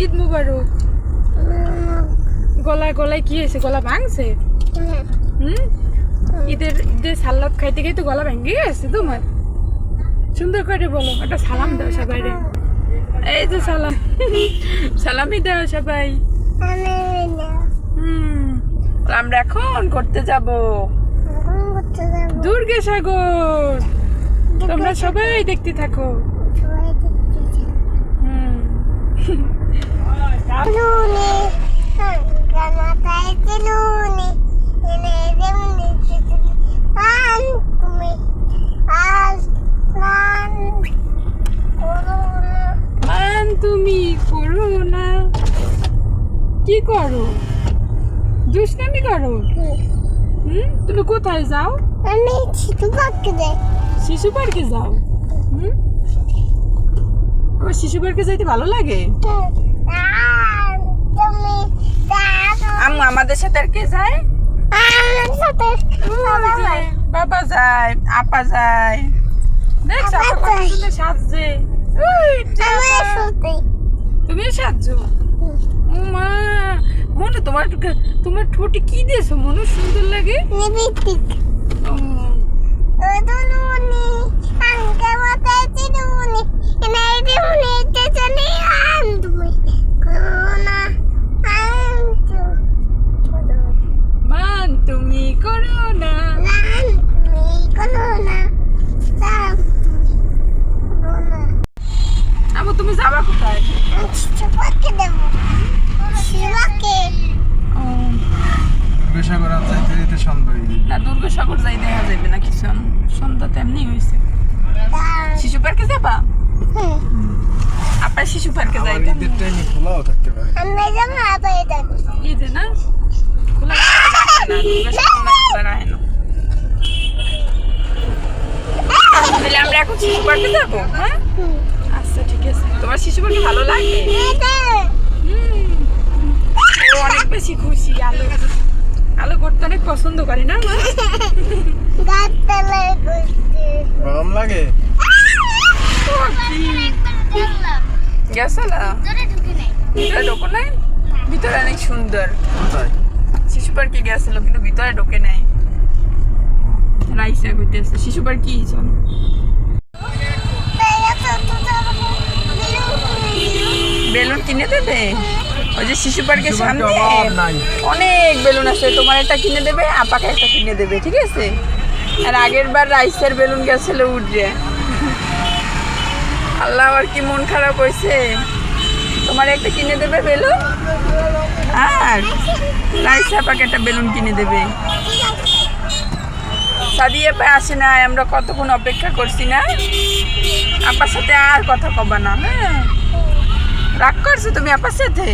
ঈদ মুবারক। গলায় গলায় কি হয়েছে? গলা ভাঙছে? ঈদের সালাদ খাইতে খাইতে গলা ভেঙে গেছে তোমার? সুন্দর করে বলো, একটা সালাম দাও সবাই। এই যে সালাম, সালামি দাও সবাই। আমরা এখন করতে যাব দুর্গাসাগর। তোমরা সবাই দেখতে থাকো। তুমি করো না, কি করো? দুষ্টামি করো? তুমি কোথায় যাও? আমি শিশু পার্কে যাই। শিশু পার্কে যাও? আমার শিশু পার্কে যাইতে ভালো লাগে। আমাদের সাথে আর কে যায়? বাবা যায়, আপা যায়। দেখছ আপা কত সুন্দর সাজছে। তুমি সাজছো? মা মনে তোমার ঠোঁটে কি দিয়েছো? মনে সুন্দর লাগে। মান তুমি করো না, আমু তুমি যাবা কোথায়? দুর্গাসাগর আর যাইতে যেতে সন্ধ্যা হয়ে যাবে। না দুর্গাসাগর যাই দেখা যাবে না কিছু, সন্ধ্যা তো এমনি হয়েছে। শিশু পার্কে যাবা? আপনার শিশু পার্কে যাই। ঈদের টাইমে খোলাও থাকতে পারে। ঈদে না খোলা রাখে না, দুর্গাসাগর খোলা রাখে না। তাহলে আমরা এখন শিশু পার্কে যাবো। হ্যাঁ আচ্ছা ঠিক আছে। তোমার শিশু পার্কে ভালো লাগে? ও অনেক বেশি খুশি। আলো করতে অনেক পছন্দ করে না মা? গরম লাগে? গেছলা ভিতরে ঢোকো নাই? ভিতরে অনেক সুন্দর। কোথায়? শিশু পার্কে গেছিল কিন্তু ভিতরে ঢোকে নাই। রাইসা করতেছে শিশু পার্ক কি চলো। বেলুন কিনে দেবে? ওই যে শিশু পার্কের সামনে অনেক বেলুন আছে, তোমার একটা কিনে দেবে, আপাকে একটা কিনে দেবে, ঠিক আছে? আর আগের বার রাইসের বেলুন গেছিল উঠে। আল্লাহ আর কি মন খারাপ হয়েছে। তোমার একটা কিনে দেবে বেলুন, আর রাইস আপাকে একটা বেলুন কিনে দেবে। সাদিয়া পা আসে না, আমরা কতক্ষণ অপেক্ষা করছি না? আপার সাথে আর কথা কবা না। হ্যাঁ রাগ করছো তুমি আপার সাথে?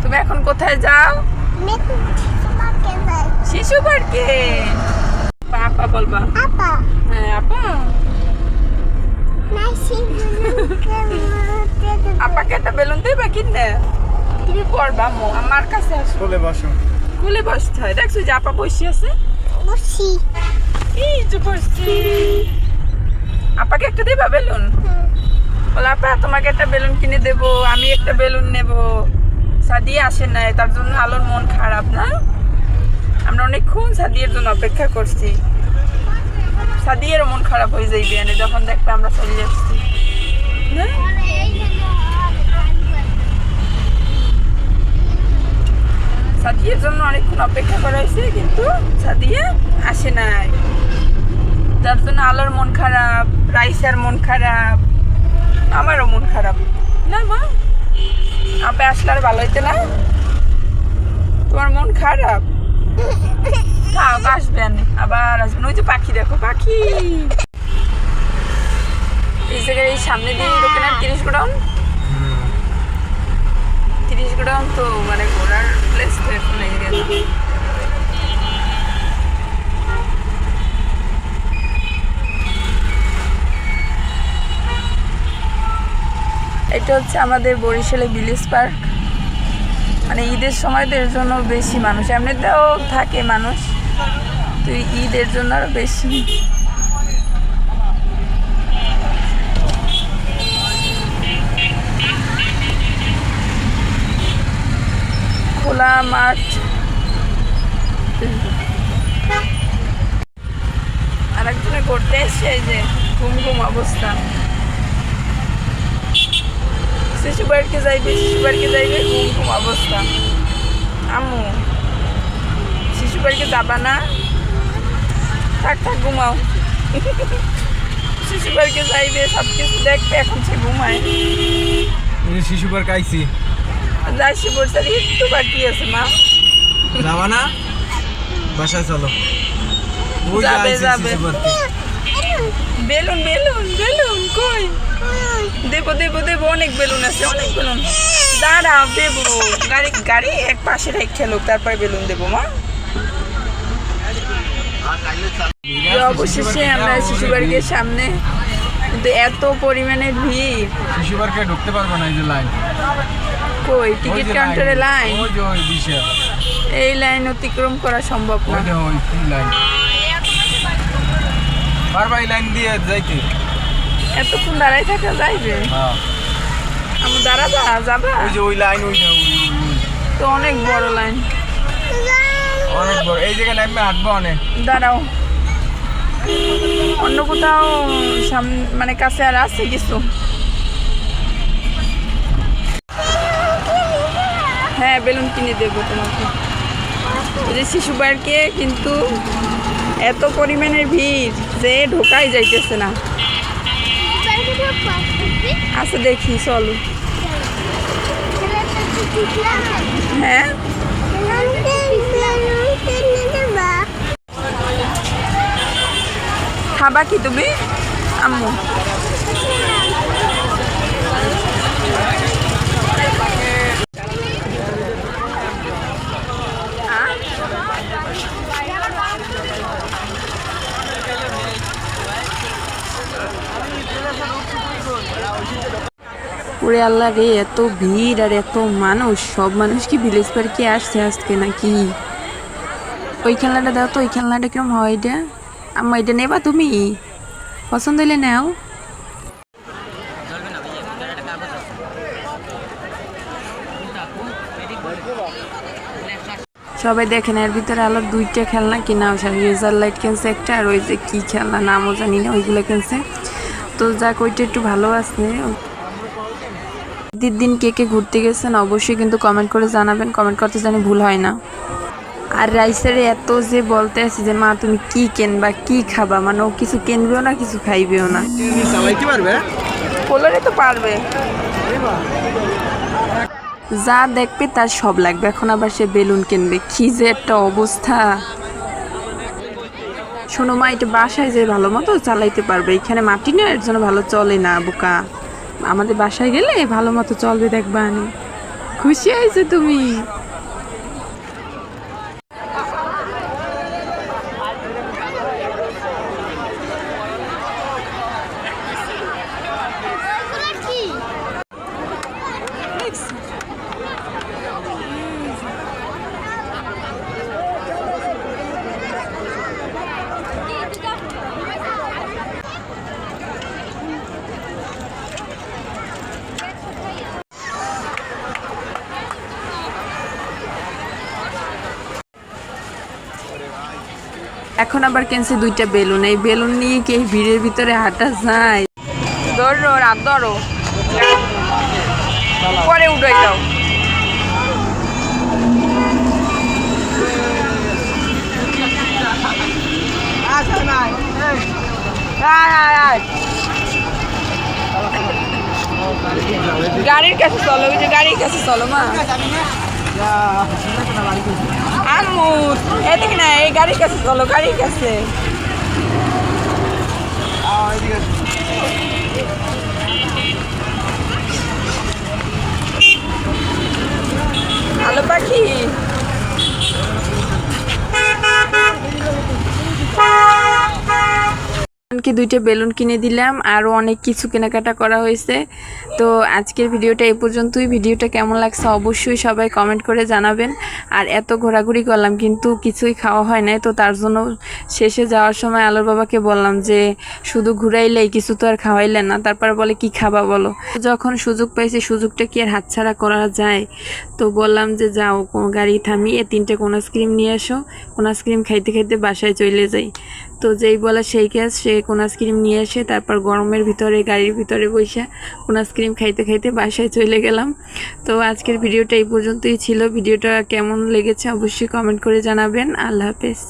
তুমি এখন কোথায় যাও? শিশু পার্কে। আপা বলবা? হ্যাঁ আপা। আপাকে একটা বেলুন দেবা কিনে? তুমি পড়বা মো আমার কাছে আসো। কোলে বসো। কোলে বসতে হয়। দেখছো যে আপা বসে আছে? এই যে বসছি। আপাকে একটা দেবা বেলুন? বলে আপা তোমাকে একটা বেলুন কিনে দেবো, আমি একটা বেলুন নেব। সাদিয়া আসে নাই, তার জন্য আলোর মন খারাপ না? আমরা অনেকক্ষণ সাদিয়ার জন্য অপেক্ষা করছি। সাদিয়ারও মন খারাপ হয়ে যাইবে যখন দেখবে আমরা চলে যাচ্ছি। সাদিয়ার জন্য অনেকক্ষণ অপেক্ষা করা হয়েছে কিন্তু সাদিয়া আসে নাই, যার জন্য আলোর মন খারাপ, রাইসার মন খারাপ, আমারও মন খারাপ না মা? আপে আসলে আর ভালো হইতে না? তোমার মন খারাপ? থাক আসবেন, আবার আসবেন। ওই যে পাখি দেখো, পাখি এই জায়গায় এই সামনে দিয়ে ঢোকে না 30 গোডাউন। 30 গোডাউন তো মানে ঘোরার প্লেস তো এখন এই এরিয়া। এটা হচ্ছে আমাদের বরিশালে ভিলেজ পার্ক। মানে ঈদের সময়দের জন্য বেশি মানুষ, এমনিতেও থাকে মানুষ, তো ঈদের জন্য আরো বেশি। পার্ট। আর একজনে করতে এসছে, এই যে ঘুম ঘুম অবস্থা। শিশু বাড়িতে যাইবে ঘুম ঘুম অবস্থা। আম্মু শিশু বাড়িতে যাবা না? থাক ঘুমাও। শিশু বাড়িতে যাইবে, সব কিছু দেখবে, এখন সে ঘুমায়। শিশু পার্ক আইছি। যাইছি বলছে একটু বাকি আছে মা। যাবা না? বাসায় চলো। যাবে। বেলুন কই? দেবো অনেক বেলুন আছে, অনেক বেলুন। দাঁড়াও দেবো। গাড়ি এক পাশে রেখে লোক, তারপর বেলুন দেবো মা। অবশেষে আমরা শিশু বাড়ির সামনে, কিন্তু এত পরিমাণে ভিড়। শিশু পার্কে ঢুকতে পারবো না, এই যে লাইন। কই টিকিট কাউন্টারে লাইন? ওই যে ওই বিশাল। এই লাইন অতিক্রম করা সম্ভব না। ওই যে ওই লাইন। বারবার এই লাইন দিয়ে যাইতে। এতক্ষণ দাঁড়াই থাকা যাইবে? হ্যাঁ। আমার যাবা? ওই যে ওই লাইন, ওই তো অনেক বড় লাইন, অনেক বড়। এই জায়গায় নামবে হাঁটবো অনেক। দাঁড়াও, অন্য কোথাও মানে কাছে আর আছে কিছু? হ্যাঁ, বেলুন কিনে দেবো তোমাকে। এই যে শিশু পার্কে কিন্তু এত পরিমাণের ভিড় যে ঢোকাই যাইতেছে না। আচ্ছা দেখি, চলো। হ্যাঁ, খাবা কি তুমি আম্মু? ওরে আল্লাহ রে, এত ভিড় আর এত মানুষ। সব মানুষ কি ভিলেজ পার্কে আসছে আজকে নাকি? ওই খেলনাটা দাও তো, ওই খেলনাটা কিরম হয় এটা? আম্মা এটা নেবা তুমি? পছন্দ হলে নাও। সবাই দেখেন, এর ভিতরে আলোর দুইটা খেলনা কিনা হয়েছে। রেজার লাইট কিনছে একটা, আর ওই যে কি খেলনা নামও জানি না, ওইগুলো কিনছে। তো যাক, ওইটা একটু ভালো আছে। দিন কে ঘুরতে গেছেন অবশ্যই কিন্তু কমেন্ট করে জানাবেন। কমেন্ট করতে জানি ভুল হয় না। আর রাইসের এত যে বলতে আছে যে মা তুমি কি কিনবা, কি খাবা, মানে ও কিছু কিনবেও না, কিছু খাইবেও না। চালাইতে পারবে? পোলারে তো পারবে, যা দেখবে তার সব লাগবে। এখন আবার সে বেলুন কিনবে, কি যে একটা অবস্থা। শোনো মা, এটা বাসায় যে ভালো মতো চালাইতে পারবে, এখানে মাটি না, এর জন্য ভালো চলে না বোকা। আমাদের বাসায় গেলে ভালো মতো চলবে, দেখবা। খুশি হয়েছে তুমি? এখন আবার কিনছে দুইটা বেলুন। এই বেলুন নিয়ে কি এই ভিড়ের ভিতরে হাঁটা যায়? ধরো রাত, ধরো, পরে উঠাই দাও। গাড়ির কাছে চলো, ওই যে গাড়ির কাছে চলো মা। আম্মু এদিকে না, এই গাড়ির কাছে চলো, গাড়ির কাছে। আলো পাখি, দুজনকে 2টা বেলুন কিনে দিলাম, আরও অনেক কিছু কেনাকাটা করা হয়েছে। তো আজকের ভিডিওটা এই পর্যন্তই। ভিডিওটা কেমন লাগছে অবশ্যই সবাই কমেন্ট করে জানাবেন। আর এত ঘোরাঘুরি করলাম কিন্তু কিছুই খাওয়া হয় নাই, তো তার জন্য শেষে যাওয়ার সময় আলোর বাবাকে বললাম যে শুধু ঘুরাইলেই কিছু তো আর খাওয়াইলেন না। তারপরে বলে কি খাবা বলো। যখন সুযোগ পাইছি সুযোগটা কি আর হাতছাড়া করা যায়। তো বললাম যে যাও গাড়ি থামিয়ে 3টে কোন আইসক্রিম নিয়ে এসো, কোন আইসক্রিম খাইতে খাইতে বাসায় চলে যাই। তো যেই বলা সেই কাজ, সে কোন আইসক্রিম নিয়ে এসে তারপর গরমের ভিতরে গাড়ির ভিতরে বসে কোন আইসক্রিম খাইতে খাইতে বাসায় চলে গেলাম। তো আজকের ভিডিওটা এই পর্যন্তই ছিল। ভিডিওটা কেমন লেগেছে অবশ্যই কমেন্ট করে জানাবেন। আল্লাহ হাফেজ।